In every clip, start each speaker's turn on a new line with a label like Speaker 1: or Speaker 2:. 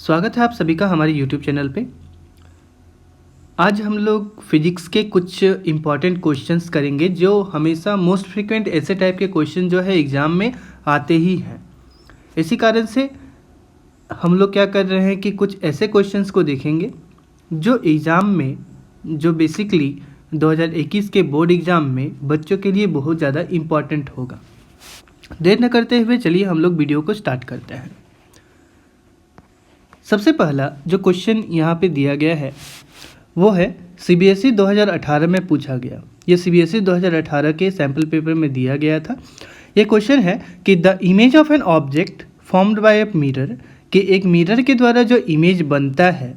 Speaker 1: स्वागत है आप सभी का हमारे YouTube चैनल पे। आज हम लोग फिजिक्स के कुछ इम्पॉर्टेंट क्वेश्चंस करेंगे जो हमेशा मोस्ट फ्रिक्वेंट ऐसे टाइप के क्वेश्चन जो है एग्ज़ाम में आते ही हैं। इसी कारण से हम लोग क्या कर रहे हैं कि कुछ ऐसे क्वेश्चंस को देखेंगे जो एग्ज़ाम में जो बेसिकली 2021 के बोर्ड एग्ज़ाम में बच्चों के लिए बहुत ज़्यादा इम्पॉर्टेंट होगा। देर न करते हुए चलिए हम लोग वीडियो को स्टार्ट करते हैं। सबसे पहला जो क्वेश्चन यहाँ पे दिया गया है वो है CBSE 2018 में पूछा गया। ये CBSE 2018 के सैम्पल पेपर में दिया गया था। ये क्वेश्चन है कि the image of an object formed by a mirror, कि एक मिरर के द्वारा जो इमेज बनता है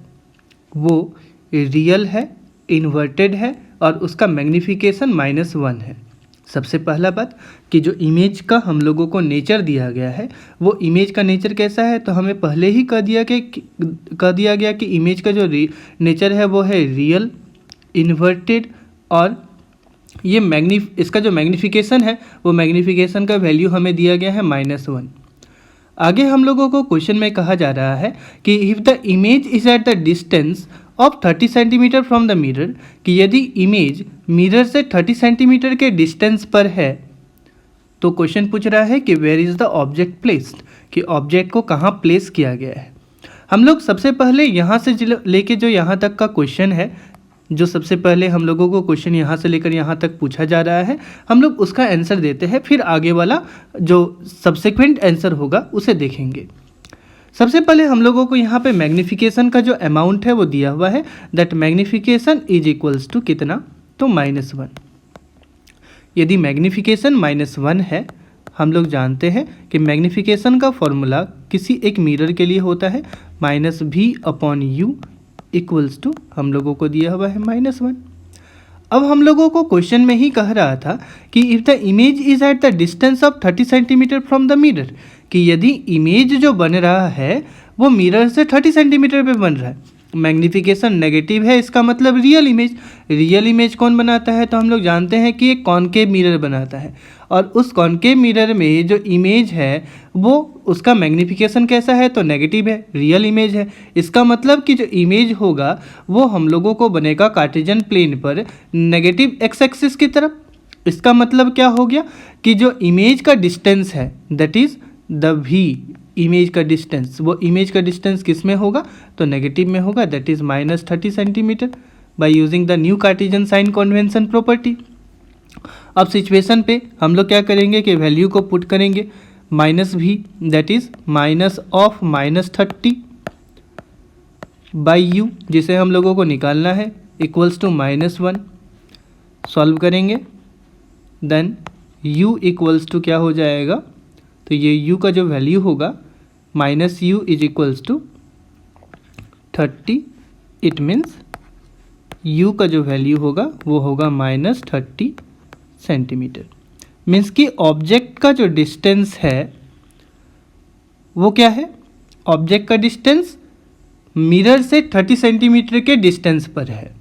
Speaker 1: वो रियल है, इन्वर्टेड है और उसका मैग्नीफिकेशन -1 है। सबसे पहला बात कि जो इमेज का हम लोगों को नेचर दिया गया है वो इमेज का नेचर कैसा है, तो हमें पहले ही कह दिया गया कि इमेज का जो नेचर है वो है रियल, इन्वर्टेड और ये इसका जो मैग्नीफिकेशन है वो मैग्नीफिकेशन का वैल्यू हमें दिया गया है -1। आगे हम लोगों को क्वेश्चन में कहा जा रहा है कि if the image is at the distance of 30 centimetre from the mirror, कि यदि इमेज मिरर से 30 सेंटीमीटर के डिस्टेंस पर है तो क्वेश्चन पूछ रहा है कि where is the object placed, कि ऑब्जेक्ट को कहाँ प्लेस किया गया है। हम लोग सबसे पहले यहाँ से लेके जो यहाँ तक का क्वेश्चन है, जो सबसे पहले हम लोगों को क्वेश्चन यहाँ से लेकर यहाँ तक पूछा जा रहा है, हम लोग उसका आंसर देते हैं, फिर आगे वाला जो सब्सिक्वेंट आंसर होगा उसे देखेंगे। सबसे पहले हम लोगों को यहाँ पे मैग्नीफिकेशन का जो अमाउंट है वो दिया हुआ है, that magnification is equals to कितना, तो -1। यदि मैग्नीफिकेशन -1 है, हम लोग जानते हैं कि मैग्नीफिकेशन का फॉर्मूला किसी एक मिरर के लिए होता है -v/u इक्वल्स टू, हम लोगों को दिया हुआ है -1। अब हम लोगों को क्वेश्चन में ही कह रहा था कि if the image is at the distance of 30 centimetre from the mirror, कि यदि इमेज जो बन रहा है वो मिरर से 30 सेंटीमीटर पे बन रहा है, मैग्नीफिकेशन नेगेटिव है, इसका मतलब रियल इमेज कौन बनाता है, तो हम लोग जानते हैं कि एक कॉनकेव मिरर बनाता है और उस कॉनकेव मिरर में जो इमेज है वो उसका मैग्नीफिकेशन कैसा है, तो नेगेटिव है, रियल इमेज है। इसका मतलब कि जो इमेज होगा वो हम लोगों को बनेगा कार्टेशियन प्लेन पर नेगेटिव एक्स एक्सिस की तरफ। इसका मतलब क्या हो गया कि जो इमेज का डिस्टेंस है that is the v, image का डिस्टेंस, वो इमेज का डिस्टेंस किस में होगा, तो नेगेटिव में होगा, that is -30 centimetre by using the new Cartesian sign convention property. अब सिचुएशन पे हम लोग क्या करेंगे कि वैल्यू को पुट करेंगे, -v that is -30 by u, जिसे हम लोगों को निकालना है, इक्वल्स टू -1। सॉल्व करेंगे देन u इक्वल्स टू क्या हो जाएगा, तो ये u का जो वैल्यू होगा -u is equals to 30, it means u का जो वैल्यू होगा वो होगा -30 सेंटीमीटर। मीन्स कि ऑब्जेक्ट का जो डिस्टेंस है वो क्या है, ऑब्जेक्ट का डिस्टेंस मिरर से 30 सेंटीमीटर के डिस्टेंस पर है।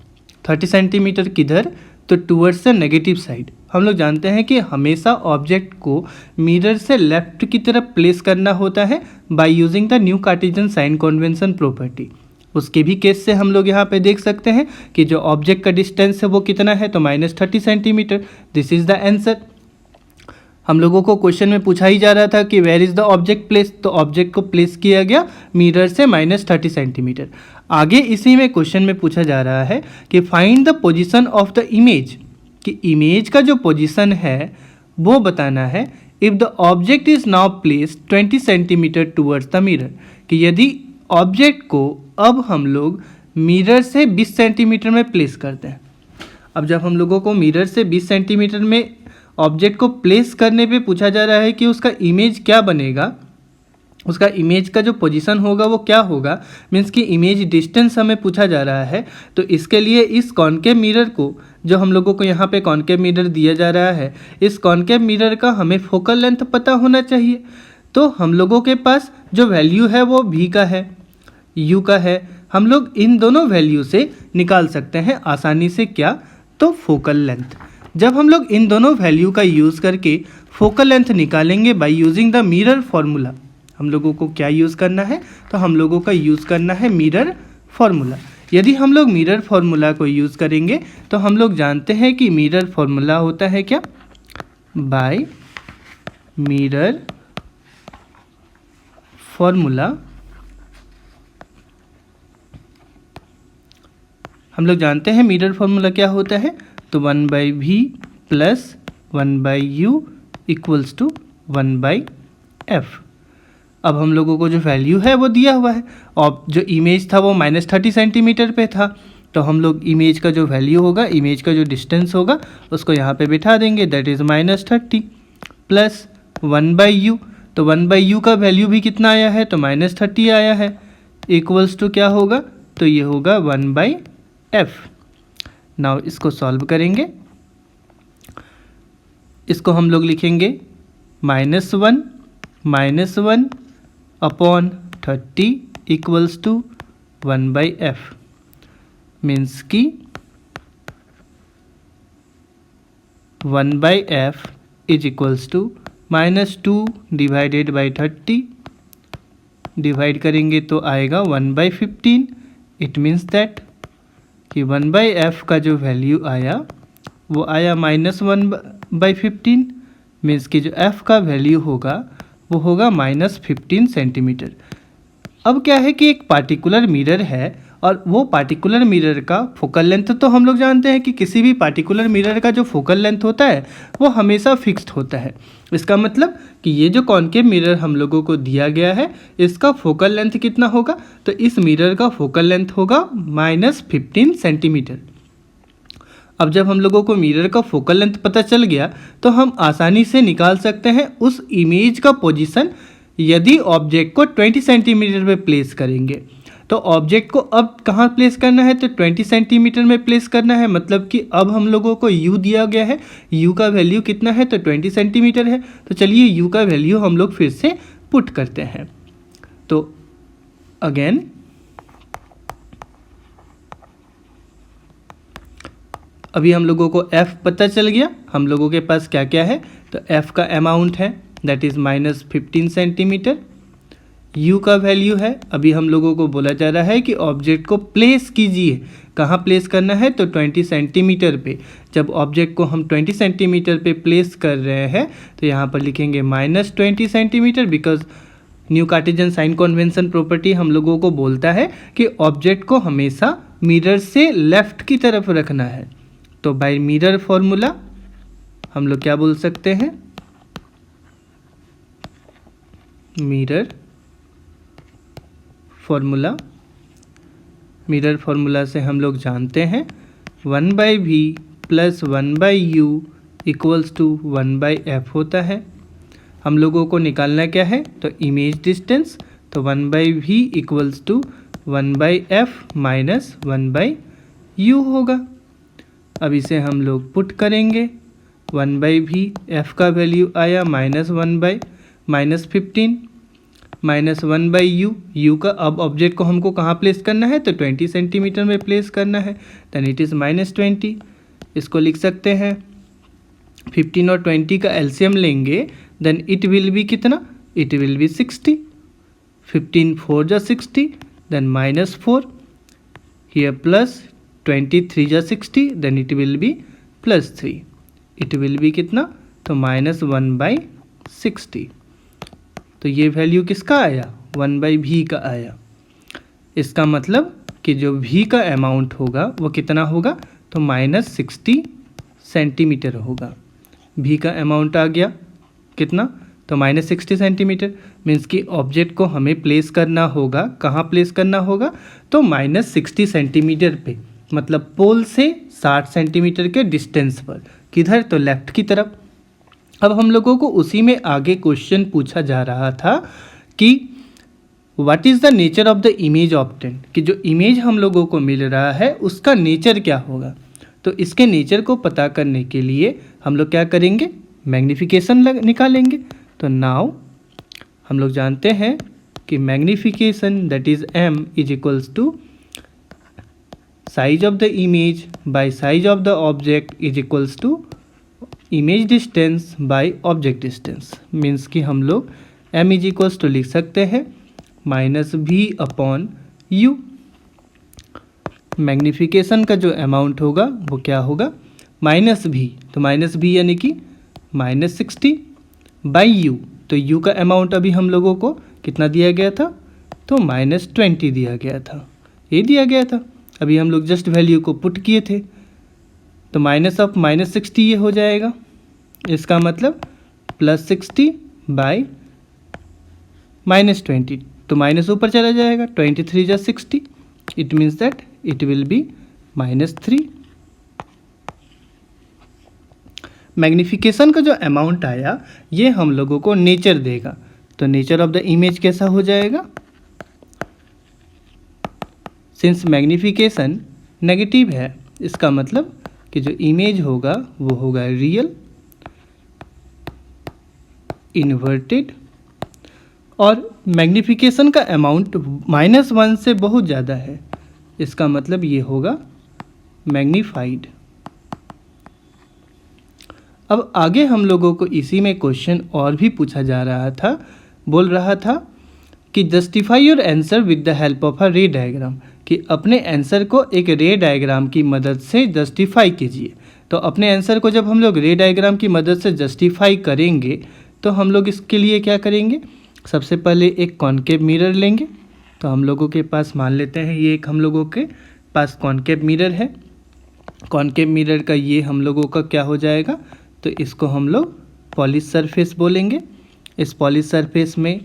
Speaker 1: 30 सेंटीमीटर किधर, तो टूवर्ड्स द नेगेटिव साइड। हम लोग जानते हैं कि हमेशा ऑब्जेक्ट को मिरर से लेफ्ट की तरफ प्लेस करना होता है by using the new Cartesian sign convention property. उसके भी केस से हम लोग यहाँ पे देख सकते हैं कि जो ऑब्जेक्ट का डिस्टेंस है वो कितना है, तो -30 centimetre. This is the answer. हम लोगों को क्वेश्चन में पूछा ही जा रहा था कि where is the object place, तो ऑब्जेक्ट को प्लेस किया गया मिरर से -30 सेंटीमीटर। आगे इसी में क्वेश्चन में पूछा जा रहा है कि find the position of the image, कि इमेज का जो पोजीशन है वो बताना है if the object is now placed 20 centimetre towards the mirror, कि यदि ऑब्जेक्ट को अब हम लोग मिरर से 20 सेंटीमीटर में प्लेस करते हैं। अब जब हम लोगों को मिरर से 20 सेंटीमीटर में ऑब्जेक्ट को प्लेस करने पे पूछा जा रहा है कि उसका इमेज क्या बनेगा, उसका इमेज का जो पोजीशन होगा वो क्या होगा, मीन्स कि इमेज डिस्टेंस हमें पूछा जा रहा है। तो इसके लिए इस कॉनकेव मिरर को, जो हम लोगों को यहाँ पे कॉनकेव मिरर दिया जा रहा है, इस कॉनकेव मिरर का हमें फोकल लेंथ पता होना चाहिए। तो हम लोगों के पास जो वैल्यू है वो v का है, u का है, हम लोग इन दोनों वैल्यू से निकाल सकते हैं आसानी से क्या, तो फोकल लेंथ। जब हम लोग इन दोनों वैल्यू का यूज़ करके फोकल लेंथ निकालेंगे bye using the mirror formula, हम लोगों को क्या यूज़ करना है, तो हम लोगों का यूज़ करना है मिरर फॉर्मूला। यदि हम लोग मिरर फॉर्मूला को यूज़ करेंगे तो हम लोग जानते हैं कि मिरर फॉर्मूला होता है क्या, बाय मिरर फॉर्मूला हम लोग जानते हैं मिरर फॉर्मूला क्या होता है, तो 1/v plus 1/u equals to 1/f। अब हम लोगों को जो वैल्यू है वो दिया हुआ है और जो इमेज था वो -30 सेंटीमीटर पे था, तो हम लोग इमेज का जो वैल्यू होगा, इमेज का जो डिस्टेंस होगा उसको यहाँ पे बिठा देंगे, दैट इज़ -30 प्लस 1/u। तो 1/u का वैल्यू भी कितना आया है, तो -30 आया है, इक्वल्स टू क्या होगा, तो ये होगा 1/f। नाउ इसको सॉल्व करेंगे, इसको हम लोग लिखेंगे -1 upon 30 equals to 1/f, means कि 1/f is equals to -2 divided by 30, divide करेंगे तो आएगा 1/15। इट मीन्स दैट कि 1/f का जो वैल्यू आया वो आया -1/15, मीन्स कि जो f का वैल्यू होगा वो होगा -15 सेंटीमीटर। अब क्या है कि एक पार्टिकुलर मिरर है और वो पार्टिकुलर मिरर का फोकल लेंथ, तो हम लोग जानते हैं कि किसी भी पार्टिकुलर मिरर का जो फोकल लेंथ होता है वो हमेशा फिक्स्ड होता है। इसका मतलब कि ये जो कॉनकेव मिरर हम लोगों को दिया गया है इसका फोकल लेंथ कितना होगा, तो इस मिरर का फोकल लेंथ होगा -15 सेंटीमीटर। अब जब हम लोगों को मिरर का फोकल लेंथ पता चल गया तो हम आसानी से निकाल सकते हैं उस इमेज का पोजीशन। यदि ऑब्जेक्ट को 20 सेंटीमीटर पे प्लेस करेंगे तो ऑब्जेक्ट को अब कहाँ प्लेस करना है, तो 20 सेंटीमीटर में प्लेस करना है। मतलब कि अब हम लोगों को u दिया गया है, u का वैल्यू कितना है, तो 20 सेंटीमीटर है। तो चलिए u का वैल्यू हम लोग फिर से पुट करते हैं। तो अगेन अभी हम लोगों को f पता चल गया, हम लोगों के पास क्या क्या है, तो f का अमाउंट है दैट इज़ -15 सेंटीमीटर। u का वैल्यू है, अभी हम लोगों को बोला जा रहा है कि ऑब्जेक्ट को प्लेस कीजिए, कहाँ प्लेस करना है, तो 20 सेंटीमीटर पे। जब ऑब्जेक्ट को हम 20 सेंटीमीटर पे प्लेस कर रहे हैं तो यहाँ पर लिखेंगे -20 centimetre, because new Cartesian sign convention property हम लोगों को बोलता है कि ऑब्जेक्ट को हमेशा मिरर से लेफ्ट की तरफ रखना है। तो बाय मिरर फॉर्मूला हम लोग क्या बोल सकते हैं, मिरर फॉर्मूला से हम लोग जानते हैं 1/v plus 1/u equals to 1/f होता है। हम लोगों को निकालना क्या है, तो इमेज डिस्टेंस, तो 1/v equals to 1/f minus 1/u होगा। अब इसे हम लोग पुट करेंगे, 1/v f का वैल्यू आया -15 माइनस 1/u, u का अब ऑब्जेक्ट को हमको कहाँ प्लेस करना है, तो 20 सेंटीमीटर में प्लेस करना है, देन इट इज़ -20। इसको लिख सकते हैं 15 और 20 का एलसीएम लेंगे, देन इट विल बी कितना, इट विल बी 60। 15 4 जा 60, देन -4 हियर प्लस 23 जा 60, then it will be +3। It will be कितना, तो -1/60। तो ये वैल्यू किसका आया, 1/v का आया। इसका मतलब कि जो v का अमाउंट होगा वो कितना होगा, तो -60 सेंटीमीटर होगा। v का अमाउंट आ गया कितना, तो -60 सेंटीमीटर। मीन्स कि ऑब्जेक्ट को हमें प्लेस करना होगा, कहाँ प्लेस करना होगा, तो -60 सेंटीमीटर पे, मतलब पोल से 60 सेंटीमीटर के डिस्टेंस पर। किधर, तो लेफ्ट की तरफ। अब हम लोगों को उसी में आगे क्वेश्चन पूछा जा रहा था कि what is the nature of the image obtained, कि जो इमेज हम लोगों को मिल रहा है उसका नेचर क्या होगा। तो इसके नेचर को पता करने के लिए हम लोग क्या करेंगे, मैग्नीफिकेशन निकालेंगे। तो नाउ हम लोग जानते हैं कि magnification that is m is equals to size of the image by size of the object is equals to image distance by object distance. Means कि हम लोग m इज इक्वल्स टू लिख सकते हैं -v/u। मैग्नीफिकेशन का जो amount होगा वो क्या होगा -v, तो -v यानी कि -60/u। तो u का अमाउंट अभी हम लोगों को कितना दिया गया था, तो -20 दिया गया था, ये दिया गया था। अभी हम लोग जस्ट वैल्यू को पुट किए थे, तो -60 ये हो जाएगा। इसका मतलब +60/-20, तो माइनस ऊपर चला जाएगा, 23 × 60, it means that it will be -3। Magnification का जो अमाउंट आया ये हम लोगों को नेचर देगा, तो नेचर ऑफ द इमेज कैसा हो जाएगा, सिंस मैग्नीफिकेशन नेगेटिव है इसका मतलब कि जो इमेज होगा वो होगा रियल, इन्वर्टेड, और मैग्नीफिकेशन का अमाउंट -1 से बहुत ज़्यादा है, इसका मतलब ये होगा मैग्नीफाइड। अब आगे हम लोगों को इसी में क्वेश्चन और भी पूछा जा रहा था, बोल रहा था कि justify your answer with the help of a रे डायग्राम, कि अपने आंसर को एक रे डायग्राम की मदद से जस्टिफाई कीजिए। तो अपने आंसर को जब हम लोग रे डायग्राम की मदद से जस्टिफाई करेंगे तो हम लोग इसके लिए क्या करेंगे, सबसे पहले एक कॉनकेव मिरर लेंगे। तो हम लोगों के पास मान लेते हैं ये एक हम लोगों के पास कॉनकेव मिरर है। कॉनकेव मिरर का ये हम लोगों का क्या हो जाएगा, तो इसको हम लोग पॉलिश सरफेस बोलेंगे। इस पॉलिश सरफेस में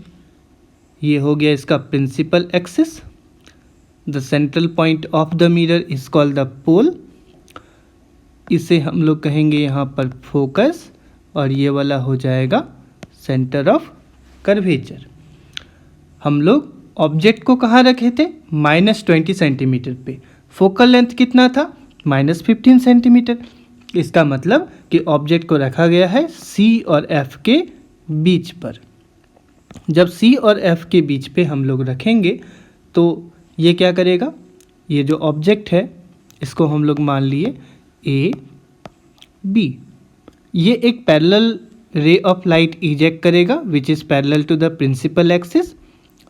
Speaker 1: ये हो गया इसका principal axis. The central point of the mirror is called the pole, इसे हम लोग कहेंगे यहाँ पर फोकस, और ये वाला हो जाएगा सेंटर ऑफ कर्वेचर। हम लोग ऑब्जेक्ट को कहाँ रखे थे, -20 सेंटीमीटर पे। फोकल लेंथ कितना था, -15 सेंटीमीटर। इसका मतलब कि ऑब्जेक्ट को रखा गया है C और F के बीच पर। जब C और F के बीच पे हम लोग रखेंगे तो ये क्या करेगा, ये जो ऑब्जेक्ट है इसको हम लोग मान लिए A B, ये एक parallel ray of light eject करेगा which is parallel to the principal axis.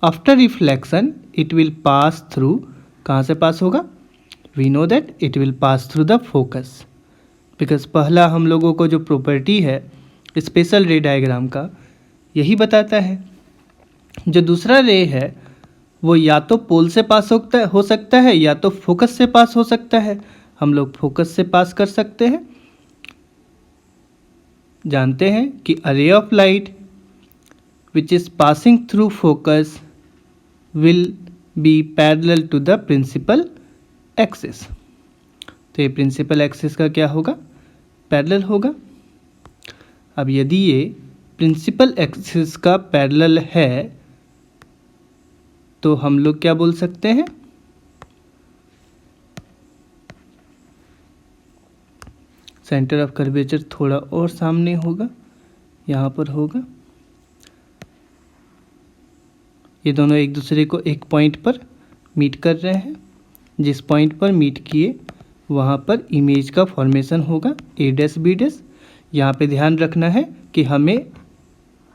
Speaker 1: After reflection it will pass through, कहाँ से पास होगा, we know that it will pass through the focus, because पहला हम लोगों को जो प्रॉपर्टी है स्पेशल रे डायग्राम का यही बताता है। जो दूसरा रे है वो या तो पोल से पास हो सकता है या तो फोकस से पास हो सकता है। हम लोग फोकस से पास कर सकते हैं। जानते हैं कि a ray of light which is passing through focus will be parallel to the principal axis. तो ये प्रिंसिपल एक्सिस का क्या होगा, पैरेलल होगा। अब यदि ये प्रिंसिपल एक्सिस का पैरेलल है तो हम लोग क्या बोल सकते हैं, सेंटर ऑफ कर्वेचर थोड़ा और सामने होगा, यहाँ पर होगा। ये दोनों एक दूसरे को एक पॉइंट पर मीट कर रहे हैं। जिस पॉइंट पर मीट किए वहाँ पर इमेज का फॉर्मेशन होगा A' B'। यहाँ पे ध्यान रखना है कि हमें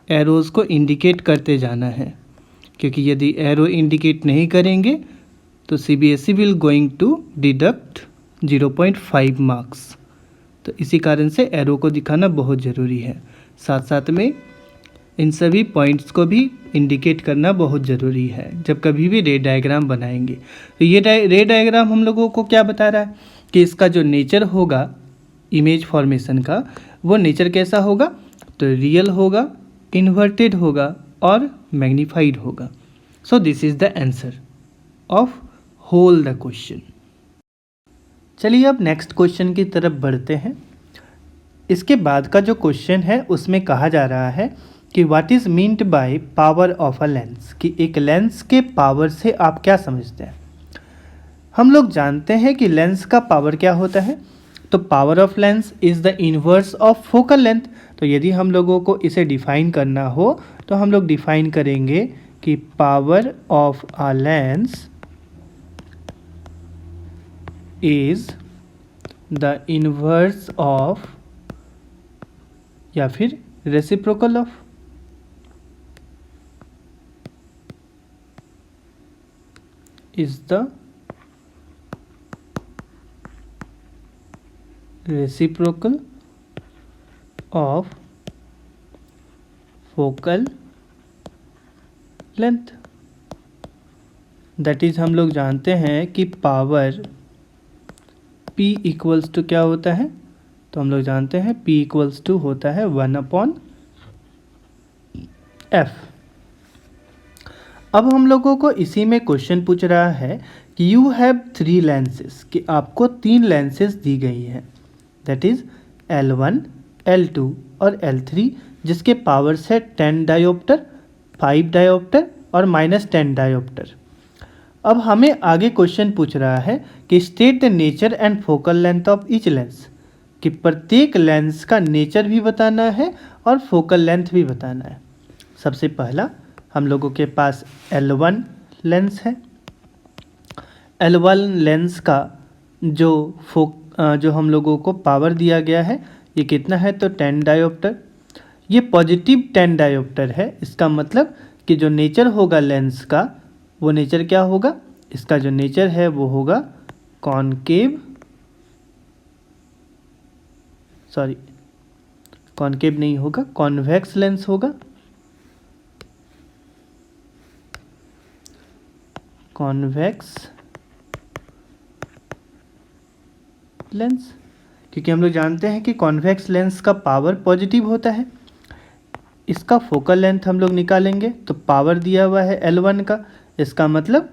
Speaker 1: एरोज़ को इंडिकेट करते जाना है, क्योंकि यदि एरो इंडिकेट नहीं करेंगे तो CBSE will going to deduct 0.5 marks. तो इसी कारण से एरो को दिखाना बहुत ज़रूरी है। साथ साथ में इन सभी पॉइंट्स को भी इंडिकेट करना बहुत ज़रूरी है जब कभी भी रे डायग्राम बनाएंगे। तो ये रे डायग्राम हम लोगों को क्या बता रहा है कि इसका जो नेचर होगा इमेज फॉर्मेशन का, वो नेचर कैसा होगा, तो रियल होगा, इन्वर्टेड होगा और मैग्नीफाइड होगा। So this is the answer of whole the question. चलिए अब नेक्स्ट क्वेश्चन की तरफ बढ़ते हैं। इसके बाद का जो क्वेश्चन है उसमें कहा जा रहा है कि what is meant by power of a lens, कि एक लेंस के पावर से आप क्या समझते हैं। हम लोग जानते हैं कि लेंस का पावर क्या होता है, तो power of lens is the inverse of focal length. तो यदि हम लोगों को इसे डिफाइन करना हो तो हम लोग डिफाइन करेंगे कि power of a lens is the inverse of या फिर reciprocal of. Is the reciprocal of focal length. That is हम लोग जानते हैं कि पावर P इक्वल्स टू क्या होता है, तो हम लोग जानते हैं P इक्वल्स टू होता है 1/f। अब हम लोगों को इसी में क्वेश्चन पूछ रहा है कि यू हैव 3 लेंसेज, कि आपको 3 लेंसेज दी गई है, दैट इज L1, L2 और L3, जिसके पावर्स है 10 डायोप्टर, 5 डायोप्टर और -10 डायोप्टर। अब हमें आगे क्वेश्चन पूछ रहा है कि state the nature and focal length of each lens, कि प्रत्येक लेंस का नेचर भी बताना है और फोकल लेंथ भी बताना है। सबसे पहला हम लोगों के पास L1 लेंस है। L1 लेंस का जो हम लोगों को पावर दिया गया है ये कितना है, तो 10 डायोप्टर। ये पॉजिटिव 10 डायोप्टर है, इसका मतलब कि जो नेचर होगा लेंस का वो नेचर क्या होगा, इसका जो नेचर है वो होगा कॉनकेव नहीं होगा, कॉन्वेक्स लेंस होगा, कॉन्वेक्स लेंस। क्योंकि हम लोग जानते हैं कि कॉन्वेक्स लेंस का पावर पॉजिटिव होता है। इसका फोकल लेंथ हम लोग निकालेंगे तो पावर दिया हुआ है L1 का, इसका मतलब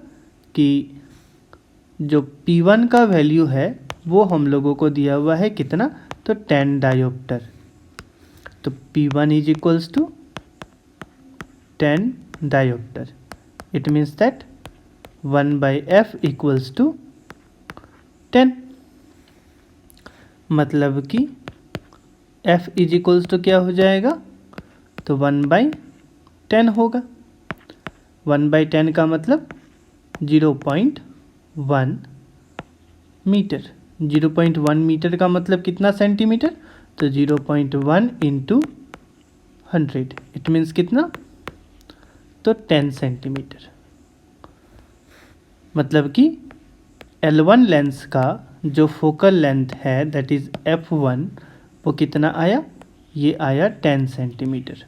Speaker 1: कि जो P1 का वैल्यू है वो हम लोगों को दिया हुआ है कितना, तो 10 डायोप्टर। तो P1 is equals to 10 dioptre. It means that 1/f equals to 10। मतलब कि f इज इक्वल्स टू क्या हो जाएगा, तो 1/10 होगा। 1/10 का मतलब 0.1 मीटर। 0.1 मीटर का मतलब कितना सेंटीमीटर, तो 0.1 इंटू 100, इट मीन्स कितना, तो 10 सेंटीमीटर। मतलब कि L1 लेंस का जो फोकल लेंथ है दैट इज f1 वो कितना आया, ये आया 10 सेंटीमीटर।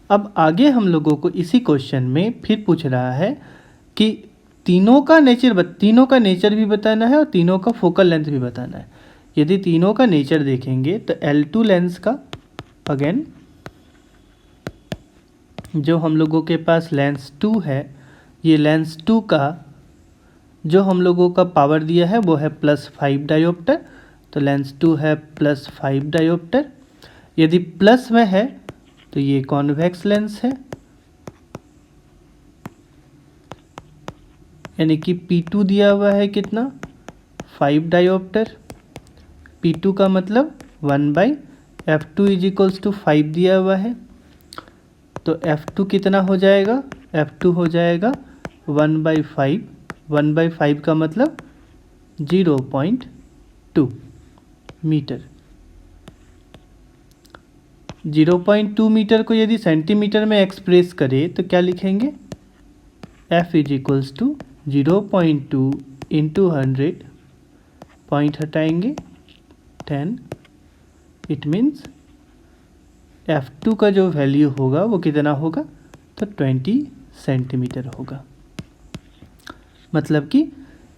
Speaker 1: अब आगे हम लोगों को इसी क्वेश्चन में फिर पूछ रहा है कि तीनों का नेचर भी बताना है और तीनों का फोकल लेंथ भी बताना है। यदि तीनों का नेचर देखेंगे तो L2 लेंस का, अगेन जो हम लोगों के पास लेंस 2 है, ये लेंस 2 का जो हम लोगों का पावर दिया है वो है +5 डायोप्टर। तो लेंस 2 है +5 डायोप्टर। यदि प्लस में है तो ये कॉन्वेक्स लेंस है, यानी कि P2 दिया हुआ है कितना, 5 डायोप्टर। P2 का मतलब 1/f2 इज इक्वल्स टू 5 दिया हुआ है। तो f2 कितना हो जाएगा, f2 हो जाएगा 1/5। 1/5 का मतलब 0.2 मीटर। 0.2 मीटर को यदि सेंटीमीटर में एक्सप्रेस करें तो क्या लिखेंगे, f is equals to 0.2 into 100, point हटाएंगे 10, इट मीन्स f2 का जो वैल्यू होगा वो कितना होगा, तो 20 सेंटीमीटर होगा। मतलब कि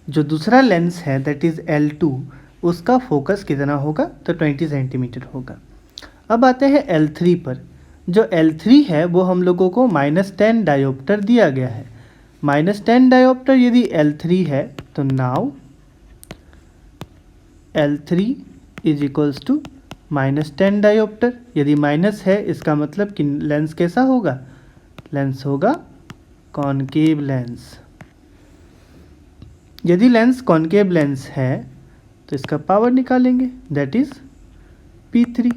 Speaker 1: जो दूसरा लेंस है दैट इज़ L2 उसका फोकस कितना होगा, तो 20 सेंटीमीटर होगा। अब आते हैं L3 पर। जो L3 है वो हम लोगों को -10 डायोप्टर दिया गया है। -10 डायोप्टर यदि L3 है तो now L3 is equals to -10 dioptre. यदि माइनस है इसका मतलब कि लेंस कैसा होगा, लेंस होगा कॉनकेव लेंस। यदि लेंस कॉनकेव लेंस है तो इसका पावर निकालेंगे, that is P3।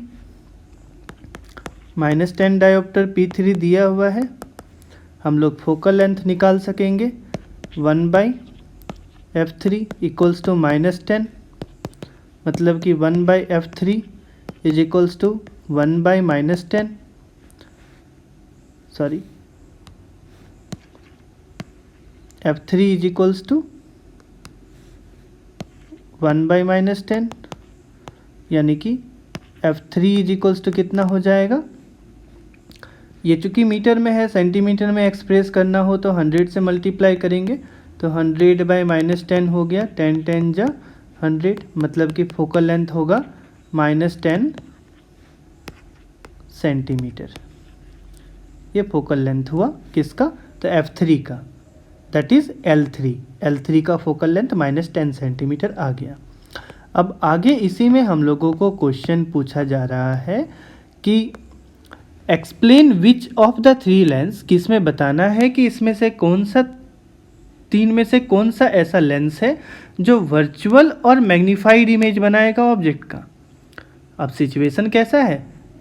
Speaker 1: -10 dioptre P3 दिया हुआ है, हम लोग फोकल लेंथ निकाल सकेंगे 1/f3 इक्वल्स टू -10। मतलब कि 1/f3 is equals to 1/-10, F3 is equals to 1/-10, यानी कि F3 इज इक्वल्स टू कितना हो जाएगा, ये चूँकि मीटर में है, सेंटीमीटर में एक्सप्रेस करना हो तो 100 से मल्टीप्लाई करेंगे, तो 100/-10 हो गया, 10 10 जा 100, मतलब कि फोकल लेंथ होगा -10 सेंटीमीटर। ये फोकल लेंथ हुआ किसका, तो F3 का, दैट इज़ L3 का फोकल लेंथ -10 सेंटीमीटर आ गया। अब आगे इसी में हम लोगों को क्वेश्चन पूछा जा रहा है कि explain which of the 3 lens, किसमें बताना है कि इसमें से कौन सा, 3 में से कौन सा ऐसा लेंस है जो वर्चुअल और मैग्नीफाइड इमेज बनाएगा ऑब्जेक्ट का। अब सिचुएशन कैसा है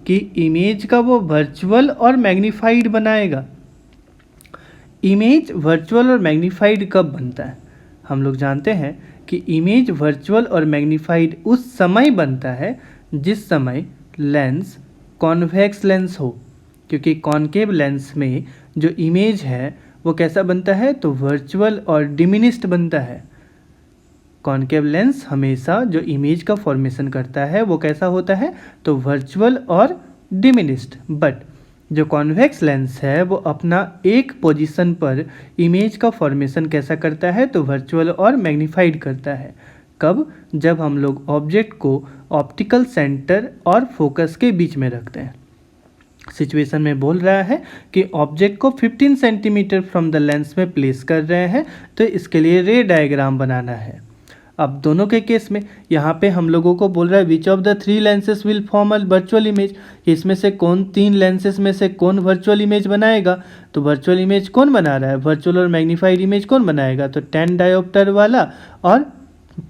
Speaker 1: कि इमेज का वो वर्चुअल और मैग्नीफाइड बनाएगा। इमेज वर्चुअल और मैग्नीफाइड कब बनता है, हम लोग जानते हैं कि इमेज वर्चुअल और मैग्नीफाइड उस समय बनता है जिस समय लेंस कॉन्वेक्स लेंस हो, क्योंकि कॉनकेव लेंस में जो इमेज है वो कैसा बनता है, तो वर्चुअल और डिमिनिस्ड बनता है। कॉनकेव लेंस हमेशा जो इमेज का फॉर्मेशन करता है वो कैसा होता है, तो वर्चुअल और डिमिनिस्ड। बट जो कॉन्वेक्स लेंस है वो अपना एक पोजीशन पर इमेज का फॉर्मेशन कैसा करता है, तो वर्चुअल और मैग्नीफाइड करता है। कब, जब हम लोग ऑब्जेक्ट को ऑप्टिकल सेंटर और फोकस के बीच में रखते हैं। सिचुएशन में बोल रहा है कि ऑब्जेक्ट को 15 सेंटीमीटर फ्रॉम द लेंस में प्लेस कर रहे हैं, तो इसके लिए रे डायग्राम बनाना है। अब दोनों के केस में यहाँ पे हम लोगों को बोल रहा है which of the 3 lenses will form a virtual image, इसमें से कौन 3 लेंसेज में से कौन वर्चुअल इमेज बनाएगा। तो वर्चुअल इमेज कौन बना रहा है, वर्चुअल और मैग्नीफाइड इमेज कौन बनाएगा, तो 10 डायोप्टर वाला और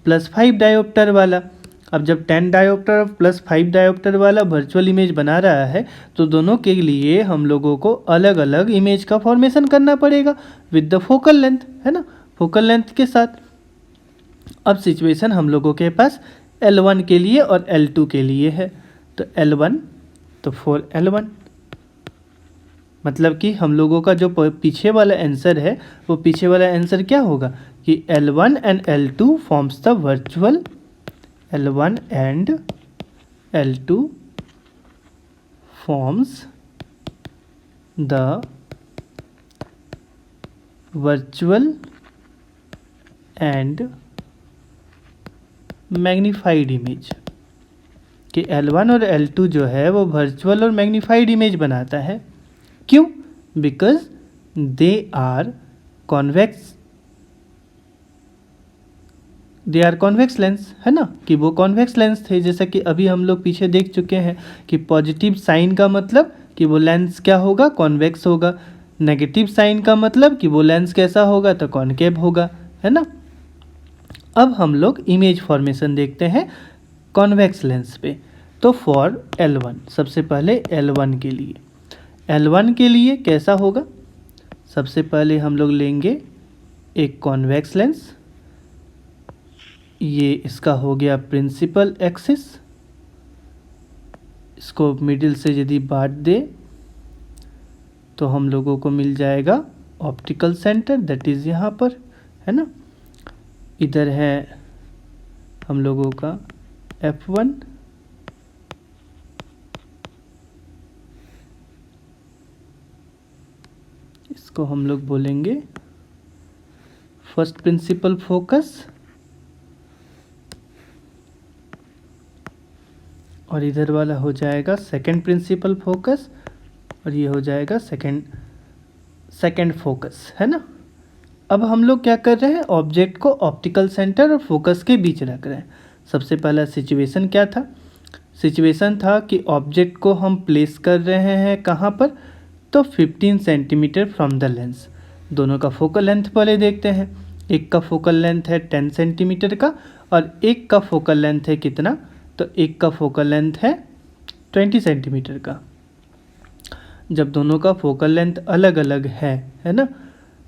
Speaker 1: +5 डायोप्टर वाला। अब जब 10 डायोप्टर और +5 डायोप्टर वाला वर्चुअल इमेज बना रहा है तो दोनों के लिए हम लोगों को अलग अलग इमेज का फॉर्मेशन करना पड़ेगा विद द फोकल लेंथ, है ना, फोकल लेंथ के साथ। अब सिचुएशन हम लोगों के पास L1 के लिए और L2 के लिए है, तो L1 तो 4L1, मतलब कि हम लोगों का जो पीछे वाला आंसर है वो पीछे वाला आंसर क्या होगा कि L1 and L2 forms the virtual, L1 and L2 forms the virtual and magnified image, कि L1 और L2 जो है वो वर्चुअल और मैग्नीफाइड इमेज बनाता है। क्यों, because they are convex, they are convex lens, है ना, कि वो कॉन्वेक्स लेंस थे। जैसा कि अभी हम लोग पीछे देख चुके हैं कि पॉजिटिव साइन का मतलब कि वो लेंस क्या होगा, कॉन्वेक्स होगा। नेगेटिव साइन का मतलब कि वो लेंस कैसा होगा, तो कॉनकेव होगा, है ना। अब हम लोग इमेज फॉर्मेशन देखते हैं कॉन्वेक्स लेंस पे। तो फॉर L1, सबसे पहले L1 के लिए, L1 के लिए कैसा होगा, सबसे पहले हम लोग लेंगे एक कॉन्वेक्स लेंस, ये इसका हो गया प्रिंसिपल एक्सिस, इसको मिडिल से यदि बांट दे तो हम लोगों को मिल जाएगा ऑप्टिकल सेंटर, दैट इज़ यहाँ पर, है ना। इधर है हम लोगों का F1, इसको हम लोग बोलेंगे फर्स्ट प्रिंसिपल फोकस, और इधर वाला हो जाएगा सेकंड प्रिंसिपल फोकस, और ये हो जाएगा सेकंड फोकस, है ना। अब हम लोग क्या कर रहे हैं, ऑब्जेक्ट को ऑप्टिकल सेंटर और फोकस के बीच रख रहे हैं। सबसे पहला सिचुएशन क्या था, सिचुएशन था कि ऑब्जेक्ट को हम प्लेस कर रहे हैं कहाँ पर, तो 15 सेंटीमीटर फ्रॉम द लेंस। दोनों का फोकल लेंथ पहले देखते हैं। एक का फोकल लेंथ है 10 सेंटीमीटर का और एक का फोकल लेंथ है कितना, तो एक का फोकल लेंथ है 20 सेंटीमीटर का। जब दोनों का फोकल लेंथ अलग अलग है ना,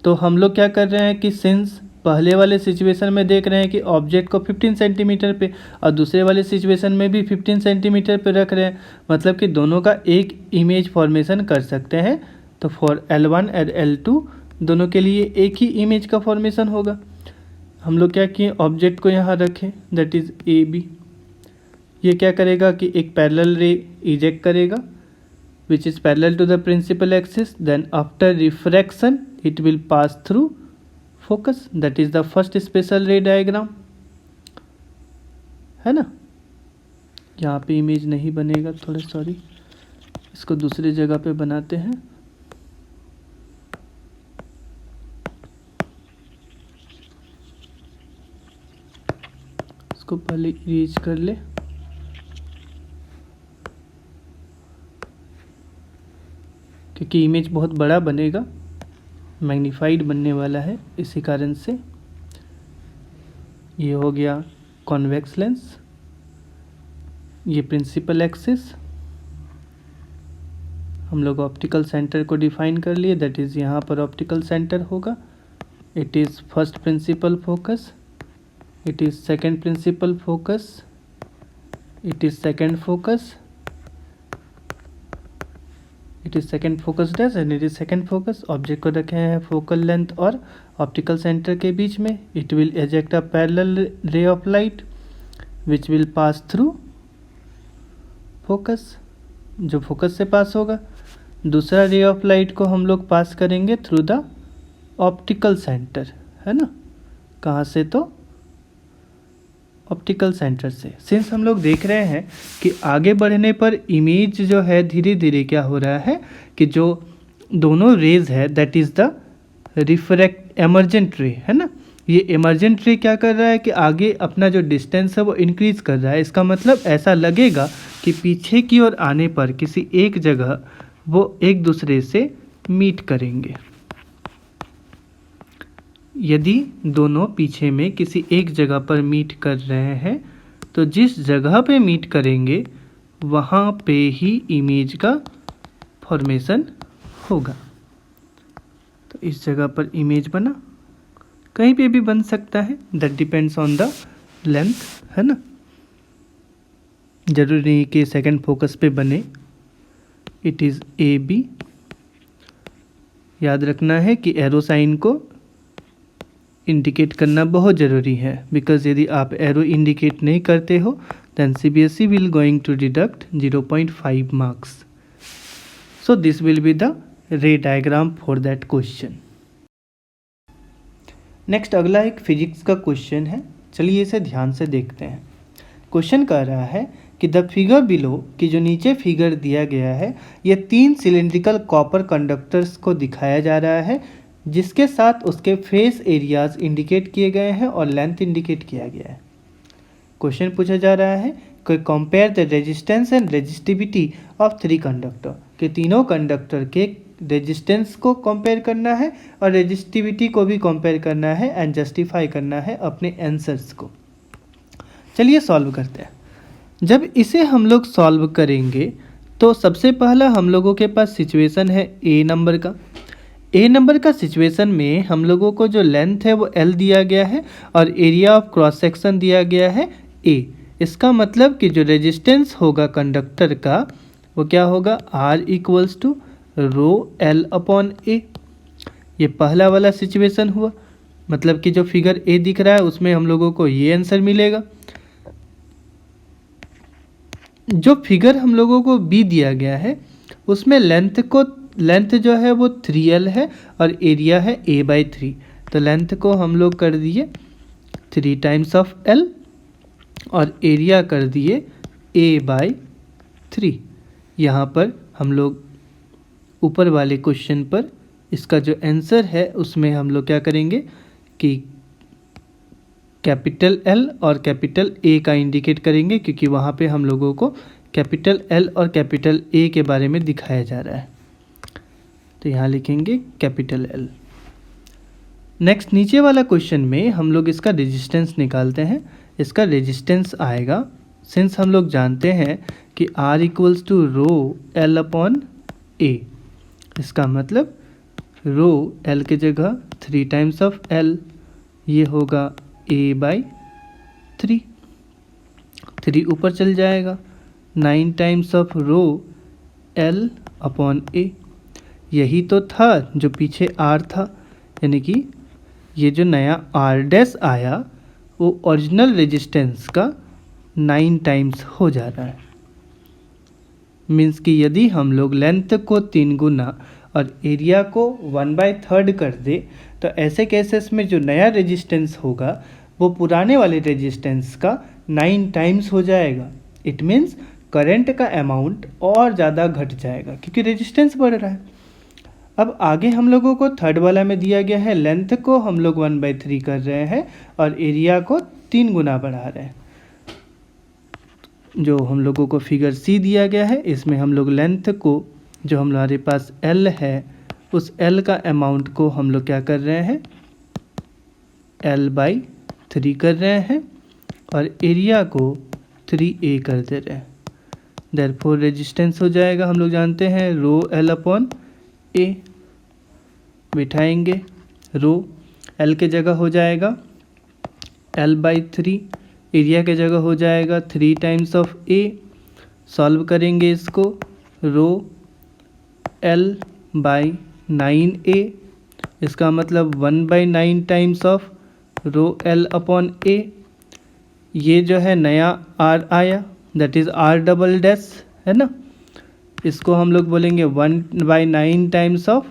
Speaker 1: तो हम लोग क्या कर रहे हैं कि सिंस पहले वाले सिचुएशन में देख रहे हैं कि ऑब्जेक्ट को 15 सेंटीमीटर पे और दूसरे वाले सिचुएशन में भी 15 सेंटीमीटर पे रख रहे हैं, मतलब कि दोनों का एक इमेज फॉर्मेशन कर सकते हैं। तो फॉर L1 एंड L2 दोनों के लिए एक ही इमेज का फॉर्मेशन होगा। हम लोग क्या किए, ऑब्जेक्ट को यहाँ रखें, दैट इज़ ए बी। ये क्या करेगा कि एक पैरेलल रे इजेक्ट करेगा which is parallel to the principal axis, then after refraction it will pass through focus, that is the first special ray diagram, है ना। यहाँ पे इमेज नहीं बनेगा, थोड़ा सॉरी, इसको दूसरी जगह पे बनाते हैं। इसको पहले इरेज कर ले, क्योंकि इमेज बहुत बड़ा बनेगा, मैग्नीफाइड बनने वाला है, इसी कारण से। ये हो गया कॉन्वेक्स लेंस, ये प्रिंसिपल एक्सिस। हम लोग ऑप्टिकल सेंटर को डिफाइन कर लिए, दैट इज़ यहाँ पर ऑप्टिकल सेंटर होगा। It is first principal focus, it is second principal focus, it is second focus, it is second focus dash and it is second focus. Object को रखे हैं focal length और optical centre के बीच में। It will eject a parallel ray of light which will pass through focus, जो focus से pass होगा। दूसरा रे ऑफ लाइट को हम लोग पास करेंगे थ्रू द ऑप्टिकल सेंटर, है ना। कहाँ से, तो ऑप्टिकल सेंटर से। सिंस हम लोग देख रहे हैं कि आगे बढ़ने पर इमेज जो है धीरे धीरे क्या हो रहा है कि जो दोनों रेज है that is the refract emergent रे, है ना। ये एमर्जेंट रे क्या कर रहा है कि आगे अपना जो डिस्टेंस है वो इंक्रीज कर रहा है। इसका मतलब ऐसा लगेगा कि पीछे की ओर आने पर किसी एक जगह वो एक दूसरे से मीट करेंगे। यदि दोनों पीछे में किसी एक जगह पर मीट कर रहे हैं तो जिस जगह पे मीट करेंगे वहाँ पे ही इमेज का फॉर्मेशन होगा। तो इस जगह पर इमेज बना, कहीं पे भी बन सकता है, that depends on the length, है ना। जरूरी नहीं कि सेकंड फोकस पे बने। It is A B. याद रखना है कि एरो साइन को इंडिकेट करना बहुत ज़रूरी है, बिकॉज यदि आप एरो इंडिकेट नहीं करते हो then CBSE will going to deduct 0.5 marks. So this will be the ray diagram for that question. Next अगला एक फिजिक्स का क्वेश्चन है, चलिए इसे ध्यान से देखते हैं। क्वेश्चन कह रहा है कि द फिगर बिलो, कि जो नीचे फिगर दिया गया है ये 3 सिलेंड्रिकल कॉपर कंडक्टर्स को दिखाया जा रहा है जिसके साथ उसके फेस एरियाज इंडिकेट किए गए हैं और लेंथ इंडिकेट किया गया है। क्वेश्चन पूछा जा रहा है कि compare the resistance and resistivity of 3 conductor, कि तीनों कंडक्टर के रेजिस्टेंस को कंपेयर करना है और रेजिस्टिविटी को भी कंपेयर करना है एंड जस्टिफाई करना है अपने आंसर्स को। चलिए सॉल्व करते हैं। जब इसे हम लोग सॉल्व करेंगे तो सबसे पहला हम लोगों के पास सिचुएशन है ए नंबर का। ए नंबर का सिचुएशन में हम लोगों को जो लेंथ है वो L दिया गया है और एरिया ऑफ क्रॉस सेक्शन दिया गया है A। इसका मतलब कि जो रेजिस्टेंस होगा कंडक्टर का वो क्या होगा, R equals to rho L upon A। ये पहला वाला सिचुएशन हुआ, मतलब कि जो फिगर A दिख रहा है उसमें हम लोगों को ये आंसर मिलेगा। जो फिगर हम लोगों को B दिया गया है उसमें लेंथ जो है वो 3L है और एरिया है A/3। तो लेंथ को हम लोग कर दिए 3 टाइम्स ऑफ L और एरिया कर दिए A/3। यहाँ पर हम लोग ऊपर वाले क्वेश्चन पर इसका जो आंसर है उसमें हम लोग क्या करेंगे कि कैपिटल L और कैपिटल A का इंडिकेट करेंगे, क्योंकि वहाँ पे हम लोगों को कैपिटल L और कैपिटल A के बारे में दिखाया जा रहा है। तो यहाँ लिखेंगे कैपिटल L। नेक्स्ट नीचे वाला क्वेश्चन में हम लोग इसका रेजिस्टेंस निकालते हैं। इसका रेजिस्टेंस आएगा, सिंस हम लोग जानते हैं कि R equals to rho L upon A, इसका मतलब रो L की जगह 3 टाइम्स ऑफ L, ये होगा A/3। 3 ऊपर चल जाएगा, 9 times of rho L upon A। यही तो था जो पीछे R था, यानी कि ये जो नया आर डैश आया वो ओरिजिनल रेजिस्टेंस का 9 टाइम्स हो जा रहा है। मीन्स कि यदि हम लोग लेंथ को 3 गुना और एरिया को 1/3 कर दे तो ऐसे केसेस में जो नया रेजिस्टेंस होगा वो पुराने वाले रेजिस्टेंस का 9 टाइम्स हो जाएगा। इट मीन्स करंट का अमाउंट और ज़्यादा घट जाएगा क्योंकि रेजिस्टेंस बढ़ रहा है। अब आगे हम लोगों को थर्ड वाला में दिया गया है, लेंथ को हम लोग 1/3 कर रहे हैं और एरिया को 3 गुना बढ़ा रहे हैं। जो हम लोगों को फिगर सी दिया गया है इसमें हम लोग लेंथ को जो हमारे पास L है उस L का अमाउंट को हम लोग क्या कर रहे हैं L/3 कर रहे हैं और एरिया को 3A कर दे रहे हैं। देयरफॉर रेजिस्टेंस हो जाएगा, हम लोग जानते हैं रो L/A। बिठाएंगे रो L के जगह हो जाएगा L/3, एरिया के जगह हो जाएगा 3 टाइम्स ऑफ A। सॉल्व करेंगे इसको, रो L/9A, इसका मतलब 1/9 टाइम्स ऑफ रो L/A। ये जो है नया R आया that is R double dash है ना, इसको हम लोग बोलेंगे 1/9 टाइम्स ऑफ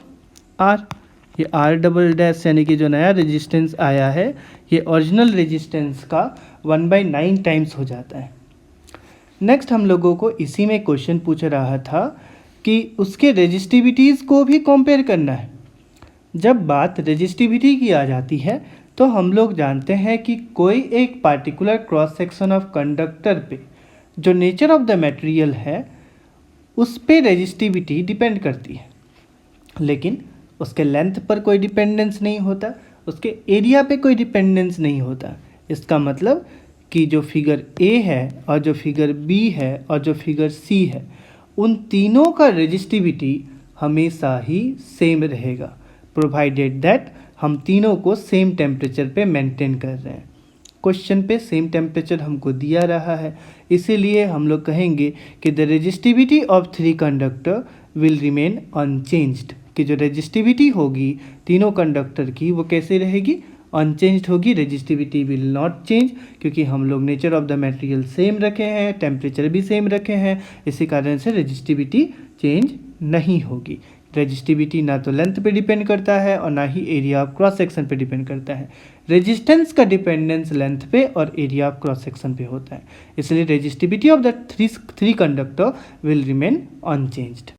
Speaker 1: R। ये R डबल डैश यानी कि जो नया रेजिस्टेंस आया है ये ओरिजिनल रेजिस्टेंस का 1/9 टाइम्स हो जाता है। नेक्स्ट हम लोगों को इसी में क्वेश्चन पूछ रहा था कि उसके रेजिस्टिविटीज़ को भी कंपेयर करना है। जब बात रेजिस्टिविटी की आ जाती है तो हम लोग जानते हैं कि कोई एक particular cross section of conductor पे जो नेचर ऑफ द मटेरियल है उस पे रेजिस्टिविटी डिपेंड करती है, लेकिन उसके लेंथ पर कोई डिपेंडेंस नहीं होता, उसके एरिया पे कोई डिपेंडेंस नहीं होता। इसका मतलब कि जो फिगर ए है और जो फिगर बी है और जो फिगर सी है उन तीनों का रेजिस्टिविटी हमेशा ही सेम रहेगा, प्रोवाइडेड दैट हम तीनों को सेम टेम्परेचर पे मेंटेन कर रहे हैं। क्वेश्चन पे सेम टेम्परेचर हमको दिया रहा है, इसीलिए हम लोग कहेंगे कि the resistivity of 3 conductor will remain unchanged, कि जो रेजिस्टिविटी होगी तीनों कंडक्टर की वो कैसे रहेगी, अनचेंज्ड होगी। रेजिस्टिविटी विल नॉट चेंज क्योंकि हम लोग nature of the material same रखे हैं, टेम्परेचर भी सेम रखे हैं, इसी कारण से रेजिस्टिविटी चेंज नहीं होगी। रेजिस्टिविटी ना तो लेंथ पे डिपेंड करता है और ना ही एरिया ऑफ क्रॉस सेक्शन पे डिपेंड करता है। रेजिस्टेंस का डिपेंडेंस लेंथ पे और एरिया ऑफ क्रॉस सेक्शन पे होता है, इसलिए resistivity of the three conductor will remain unchanged.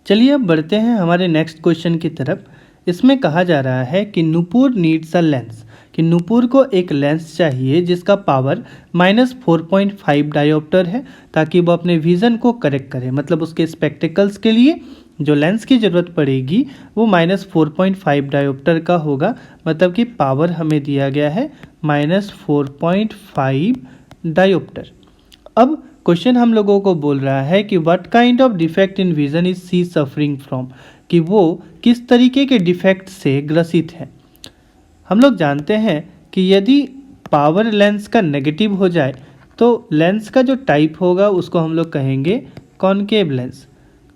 Speaker 1: चलिए अब बढ़ते हैं हमारे नेक्स्ट क्वेश्चन की तरफ। इसमें कहा जा रहा है कि नूपुर नीड्स अ लेंस, कि नूपुर को एक लेंस चाहिए जिसका पावर -4.5 डायोप्टर है ताकि वो अपने विज़न को करेक्ट करे। मतलब उसके स्पेक्टिकल्स के लिए जो लेंस की ज़रूरत पड़ेगी वो -4.5 डायोप्टर का होगा। मतलब कि पावर हमें दिया गया है -4.5 डायोप्टर। अब क्वेश्चन हम लोगों को बोल रहा है कि what kind of defect in vision is she suffering from, कि वो किस तरीके के डिफेक्ट से ग्रसित है। हम लोग जानते हैं कि यदि पावर लेंस का नेगेटिव हो जाए तो लेंस का जो टाइप होगा उसको हम लोग कहेंगे कॉनकेव लेंस।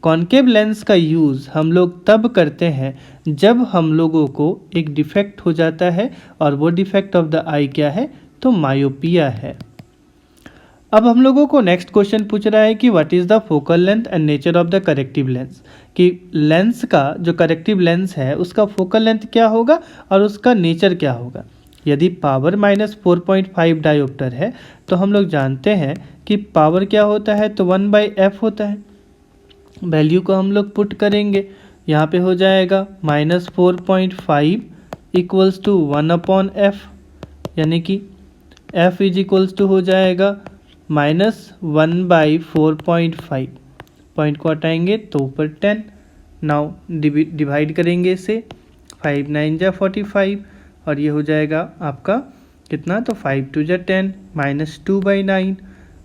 Speaker 1: कॉनकेव लेंस का यूज़ हम लोग तब करते हैं जब हम लोगों को एक डिफेक्ट हो जाता है और वो डिफेक्ट ऑफ द आई क्या है, तो मायोपिया है। अब हम लोगों को नेक्स्ट क्वेश्चन पूछ रहा है कि what is the focal length and nature of the corrective lens, कि लेंस का जो करेक्टिव लेंस है उसका फोकल लेंथ क्या होगा और उसका नेचर क्या होगा। यदि पावर -4.5 डायोप्टर है तो हम लोग जानते हैं कि पावर क्या होता है, तो 1/f होता है। वैल्यू को हम लोग पुट करेंगे, यहाँ पे हो जाएगा -4.5 इक्वल्स टू 1/f, यानी कि f इज इक्वल्स टू हो जाएगा -1/4.5। पॉइंट को हटाएंगे तो ऊपर 10। नाउ डिवाइड करेंगे इसे, 5 9 जा 45 और ये हो जाएगा आपका कितना, तो 5 2 जा 10, -2/9,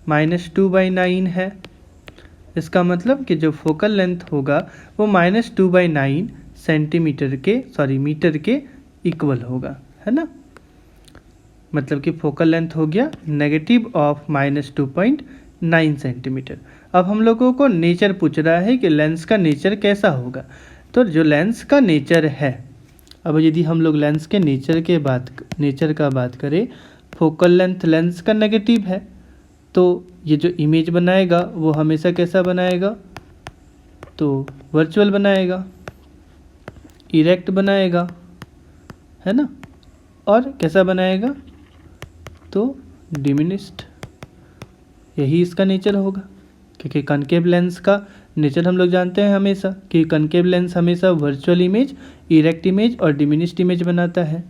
Speaker 1: -2/9 है। इसका मतलब कि जो फोकल लेंथ होगा वो -2/9 सेंटीमीटर के मीटर के इक्वल होगा, है ना। मतलब कि फोकल लेंथ हो गया नेगेटिव ऑफ -2.9 सेंटीमीटर। अब हम लोगों को नेचर पूछ रहा है कि लेंस का नेचर कैसा होगा। तो जो लेंस का नेचर है अब यदि हम लोग लेंस के नेचर का बात करें, फोकल लेंथ लेंस का नेगेटिव है, तो ये जो इमेज बनाएगा वो हमेशा कैसा बनाएगा, तो वर्चुअल बनाएगा, इरेक्ट बनाएगा, है ना, और कैसा बनाएगा, तो डिमिनिस्ड। यही इसका नेचर होगा, क्योंकि कनकेव लेंस का नेचर हम लोग जानते हैं हमेशा कि कनकेव लेंस हमेशा वर्चुअल इमेज, इरेक्ट इमेज और डिमिनिस्ड इमेज बनाता है।